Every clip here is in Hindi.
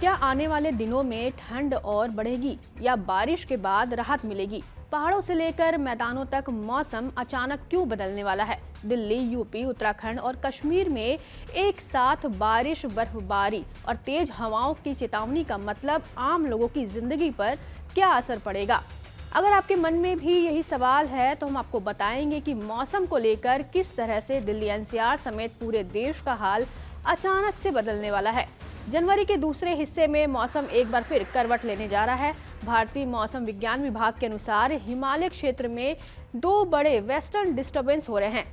क्या आने वाले दिनों में ठंड और बढ़ेगी या बारिश के बाद राहत मिलेगी? पहाड़ों से लेकर मैदानों तक मौसम अचानक क्यों बदलने वाला है? दिल्ली, यूपी, उत्तराखंड और कश्मीर में एक साथ बारिश, बर्फबारी और तेज हवाओं की चेतावनी का मतलब आम लोगों की जिंदगी पर क्या असर पड़ेगा? अगर आपके मन में भी यही सवाल है तो हम आपको बताएंगे कि मौसम को लेकर किस तरह से दिल्ली एनसीआर समेत पूरे देश का हाल अचानक से बदलने वाला है। जनवरी के दूसरे हिस्से में मौसम एक बार फिर करवट लेने जा रहा है। भारतीय मौसम विज्ञान विभाग के अनुसार हिमालय क्षेत्र में दो बड़े वेस्टर्न डिस्टर्बेंस हो रहे हैं।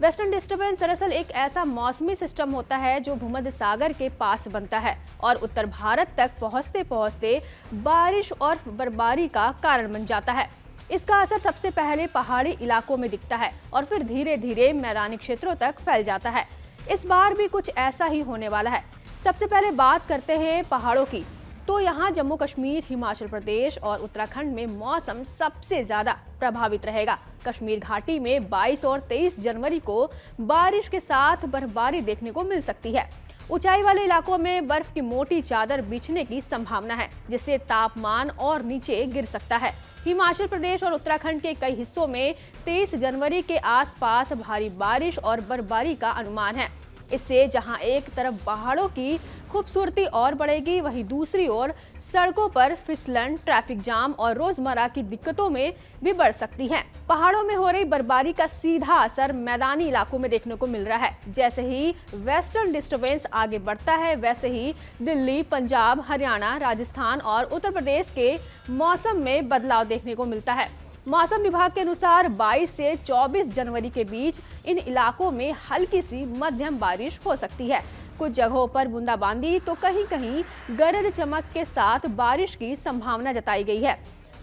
वेस्टर्न डिस्टर्बेंस दरअसल एक ऐसा मौसमी सिस्टम होता है जो भूमध्य सागर के पास बनता है और उत्तर भारत तक पहुंचते पहुंचते बारिश और बर्फबारी का कारण बन जाता है। इसका असर सबसे पहले पहाड़ी इलाकों में दिखता है और फिर धीरे धीरे मैदानी क्षेत्रों तक फैल जाता है। इस बार भी कुछ ऐसा ही होने वाला है। सबसे पहले बात करते हैं पहाड़ों की, तो यहाँ जम्मू कश्मीर, हिमाचल प्रदेश और उत्तराखंड में मौसम सबसे ज्यादा प्रभावित रहेगा। कश्मीर घाटी में 22 और 23 जनवरी को बारिश के साथ बर्फबारी देखने को मिल सकती है। ऊंचाई वाले इलाकों में बर्फ की मोटी चादर बिछने की संभावना है, जिससे तापमान और नीचे गिर सकता है। हिमाचल प्रदेश और उत्तराखंड के कई हिस्सों में 23 जनवरी के आसपास भारी बारिश और बर्फबारी का अनुमान है। इससे जहां एक तरफ पहाड़ों की खूबसूरती और बढ़ेगी, वहीं दूसरी ओर सड़कों पर फिसलन, ट्रैफिक जाम और रोजमर्रा की दिक्कतों में भी बढ़ सकती हैं। पहाड़ों में हो रही बर्फबारी का सीधा असर मैदानी इलाकों में देखने को मिल रहा है। जैसे ही वेस्टर्न डिस्टर्बेंस आगे बढ़ता है, वैसे ही दिल्ली, पंजाब, हरियाणा, राजस्थान और उत्तर प्रदेश के मौसम में बदलाव देखने को मिलता है। मौसम विभाग के अनुसार 22 से 24 जनवरी के बीच इन इलाकों में हल्की सी मध्यम बारिश हो सकती है। कुछ जगहों पर बूंदाबांदी तो कहीं कहीं गरज चमक के साथ बारिश की संभावना जताई गई है।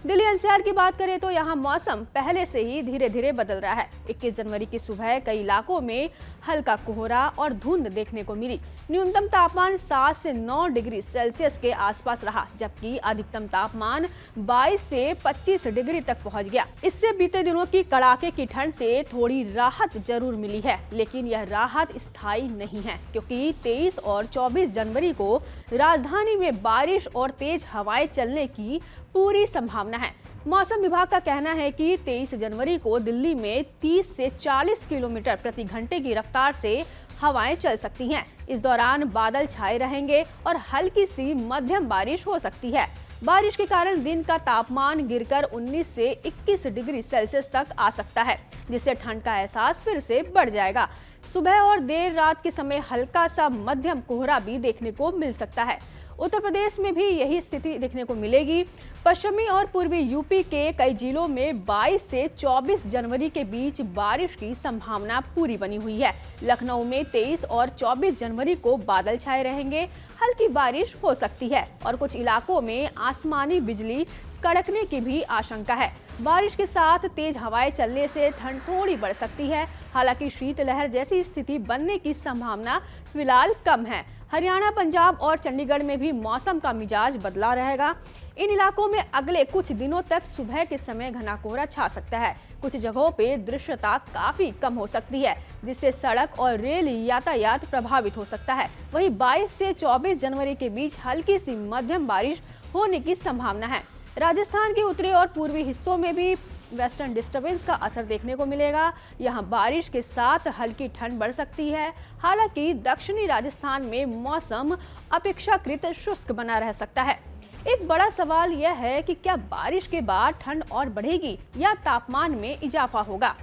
दिल्ली एनसीआर की बात करें तो यहाँ मौसम पहले से ही धीरे धीरे बदल रहा है। 21 जनवरी की सुबह कई इलाकों में हल्का कोहरा और धुंध देखने को मिली। न्यूनतम तापमान 7 से 9 डिग्री सेल्सियस के आसपास रहा, जबकि अधिकतम तापमान 22 से 25 डिग्री तक पहुंच गया। इससे बीते दिनों की कड़ाके की ठंड से थोड़ी राहत जरूर मिली है, लेकिन यह राहत स्थायी नहीं है, क्योंकि 23 और 24 जनवरी को राजधानी में बारिश और तेज हवाएं चलने की पूरी संभावना है। मौसम विभाग का कहना है कि 23 जनवरी को दिल्ली में 30 से 40 किलोमीटर प्रति घंटे की रफ्तार से हवाएं चल सकती हैं। इस दौरान बादल छाए रहेंगे और हल्की सी मध्यम बारिश हो सकती है। बारिश के कारण दिन का तापमान गिरकर 19 से 21 डिग्री सेल्सियस तक आ सकता है, जिससे ठंड का एहसास फिर से बढ़ जाएगा। सुबह और देर रात के समय हल्का सा मध्यम कोहरा भी देखने को मिल सकता है। उत्तर प्रदेश में भी यही स्थिति देखने को मिलेगी। पश्चिमी और पूर्वी यूपी के कई जिलों में 22 से 24 जनवरी के बीच बारिश की संभावना पूरी बनी हुई है। लखनऊ में 23 और 24 जनवरी को बादल छाए रहेंगे, हल्की बारिश हो सकती है और कुछ इलाकों में आसमानी बिजली कड़कने की भी आशंका है। बारिश के साथ तेज हवाएं चलने से ठंड थोड़ी बढ़ सकती है। हालांकि शीतलहर जैसी स्थिति बनने की संभावना फिलहाल कम है। हरियाणा, पंजाब और चंडीगढ़ में भी मौसम का मिजाज बदला रहेगा। इन इलाकों में अगले कुछ दिनों तक सुबह के समय घना कोहरा छा सकता है। कुछ जगहों पे दृश्यता काफी कम हो सकती है, जिससे सड़क और रेल यातायात प्रभावित हो सकता है। वहीं 22 से 24 जनवरी के बीच हल्की सी मध्यम बारिश होने की संभावना है। राजस्थान के उत्तरी और पूर्वी हिस्सों में भी वेस्टर्न डिस्टर्बेंस का असर देखने को मिलेगा। यहाँ बारिश के साथ हल्की ठंड बढ़ सकती है। हालांकि दक्षिणी राजस्थान में मौसम अपेक्षाकृत शुष्क बना रह सकता है। एक बड़ा सवाल यह है कि क्या बारिश के बाद ठंड और बढ़ेगी या तापमान में इजाफा होगा।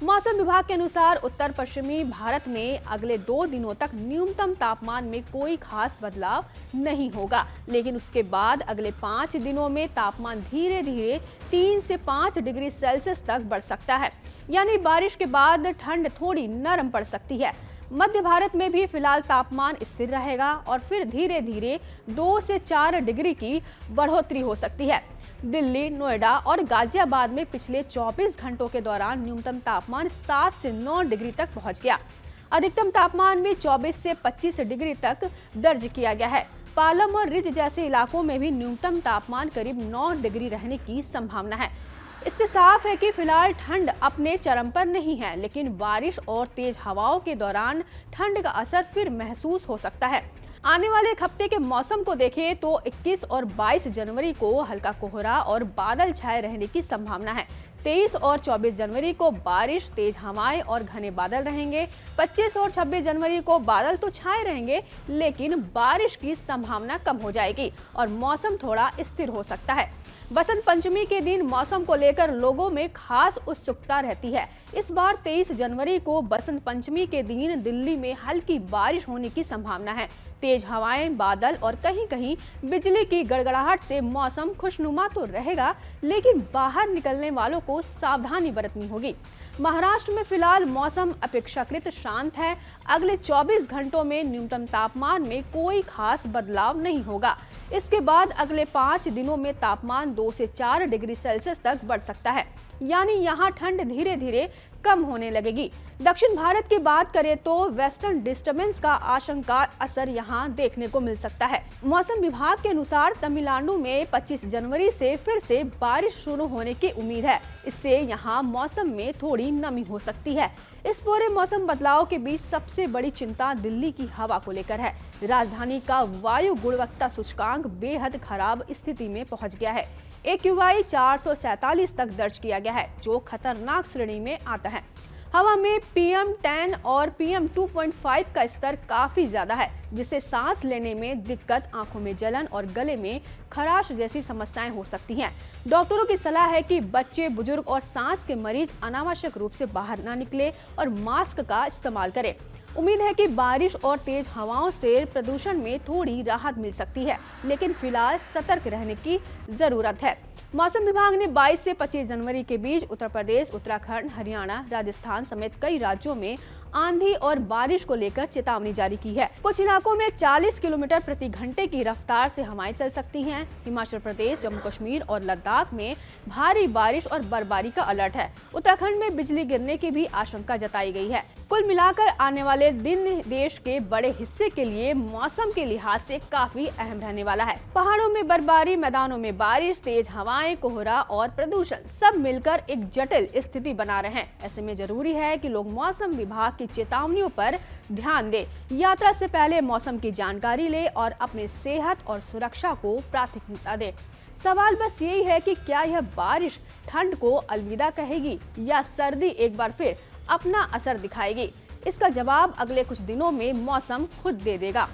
मौसम विभाग के अनुसार उत्तर पश्चिमी भारत में अगले 2 दिनों तक न्यूनतम तापमान में कोई खास बदलाव नहीं होगा, लेकिन उसके बाद अगले 5 दिनों में तापमान धीरे धीरे 3 से 5 डिग्री सेल्सियस तक बढ़ सकता है। यानी बारिश के बाद ठंड थोड़ी नरम पड़ सकती है। मध्य भारत में भी फिलहाल तापमान स्थिर रहेगा और फिर धीरे धीरे 2 से 4 डिग्री की बढ़ोतरी हो सकती है। दिल्ली, नोएडा और गाजियाबाद में पिछले 24 घंटों के दौरान न्यूनतम तापमान 7 से 9 डिग्री तक पहुंच गया। अधिकतम तापमान भी 24 से 25 डिग्री तक दर्ज किया गया है। पालम और रिज जैसे इलाकों में भी न्यूनतम तापमान करीब 9 डिग्री रहने की संभावना है। इससे साफ है कि फिलहाल ठंड अपने चरम पर नहीं है, लेकिन बारिश और तेज हवाओं के दौरान ठंड का असर फिर महसूस हो सकता है। आने वाले एक हफ्ते के मौसम को देखें तो 21 और 22 जनवरी को हल्का कोहरा और बादल छाए रहने की संभावना है। 23 और 24 जनवरी को बारिश, तेज हवाएं और घने बादल रहेंगे। 25 और 26 जनवरी को बादल तो छाए रहेंगे, लेकिन बारिश की संभावना कम हो जाएगी और मौसम थोड़ा स्थिर हो सकता है। बसंत पंचमी के दिन मौसम को लेकर लोगों में खास उत्सुकता रहती है। इस बार 23 जनवरी को बसंत पंचमी के दिन दिल्ली में हल्की बारिश होने की संभावना है। तेज हवाएं, बादल और कहीं-कहीं बिजली की गड़गड़ाहट से मौसम खुशनुमा तो रहेगा, लेकिन बाहर निकलने वालों को सावधानी बरतनी होगी। महाराष्ट्र में फिलहाल मौसम अपेक्षाकृत शांत है। अगले 24 घंटों में न्यूनतम तापमान में कोई खास बदलाव नहीं होगा। इसके बाद अगले 5 दिनों में तापमान 2 से 4 डिग्री सेल्सियस तक बढ़ सकता है, यानी यहाँ ठंड धीरे धीरे कम होने लगेगी। दक्षिण भारत की बात करें तो वेस्टर्न डिस्टर्बेंस का आशंका असर यहाँ देखने को मिल सकता है। मौसम विभाग के अनुसार तमिलनाडु में 25 जनवरी से फिर से बारिश शुरू होने की उम्मीद है। इससे यहाँ मौसम में थोड़ी नमी हो सकती है। इस पूरे मौसम बदलाव के बीच सबसे बड़ी चिंता दिल्ली की हवा को लेकर है। राजधानी का वायु गुणवत्ता सूचकांक बेहद खराब स्थिति में पहुंच गया है। AQI 447 तक दर्ज किया गया है, जो खतरनाक श्रेणी में आता है। हवा में PM10 और PM2.5 का स्तर काफी ज्यादा है, जिससे सांस लेने में दिक्कत, आंखों में जलन और गले में खराश जैसी समस्याएं हो सकती हैं। डॉक्टरों की सलाह है कि बच्चे, बुजुर्ग और सांस के मरीज अनावश्यक रूप से बाहर न निकले और मास्क का इस्तेमाल करें। उम्मीद है कि बारिश और तेज हवाओं से प्रदूषण में थोड़ी राहत मिल सकती है, लेकिन फिलहाल सतर्क रहने की जरूरत है। मौसम विभाग ने 22 से 25 जनवरी के बीच उत्तर प्रदेश, उत्तराखंड, हरियाणा, राजस्थान समेत कई राज्यों में आंधी और बारिश को लेकर चेतावनी जारी की है। कुछ इलाकों में 40 किलोमीटर प्रति घंटे की रफ्तार से हवाएं चल सकती हैं। हिमाचल प्रदेश, जम्मू कश्मीर और लद्दाख में भारी बारिश और बर्फबारी का अलर्ट है। उत्तराखंड में बिजली गिरने की भी आशंका जताई गई है। कुल मिलाकर आने वाले दिन देश के बड़े हिस्से के लिए मौसम के लिहाज से काफी अहम रहने वाला है। पहाड़ों में बर्फबारी, मैदानों में बारिश, तेज हवाएं, कोहरा और प्रदूषण सब मिलकर एक जटिल स्थिति बना रहे हैं। ऐसे में जरूरी है कि लोग मौसम विभाग की चेतावनियों पर ध्यान दें, यात्रा से पहले मौसम की जानकारी लें और अपने सेहत और सुरक्षा को प्राथमिकता दें। सवाल बस यही है कि क्या यह बारिश ठंड को अलविदा कहेगी या सर्दी एक बार फिर अपना असर दिखाएगी। इसका जवाब अगले कुछ दिनों में मौसम खुद दे देगा।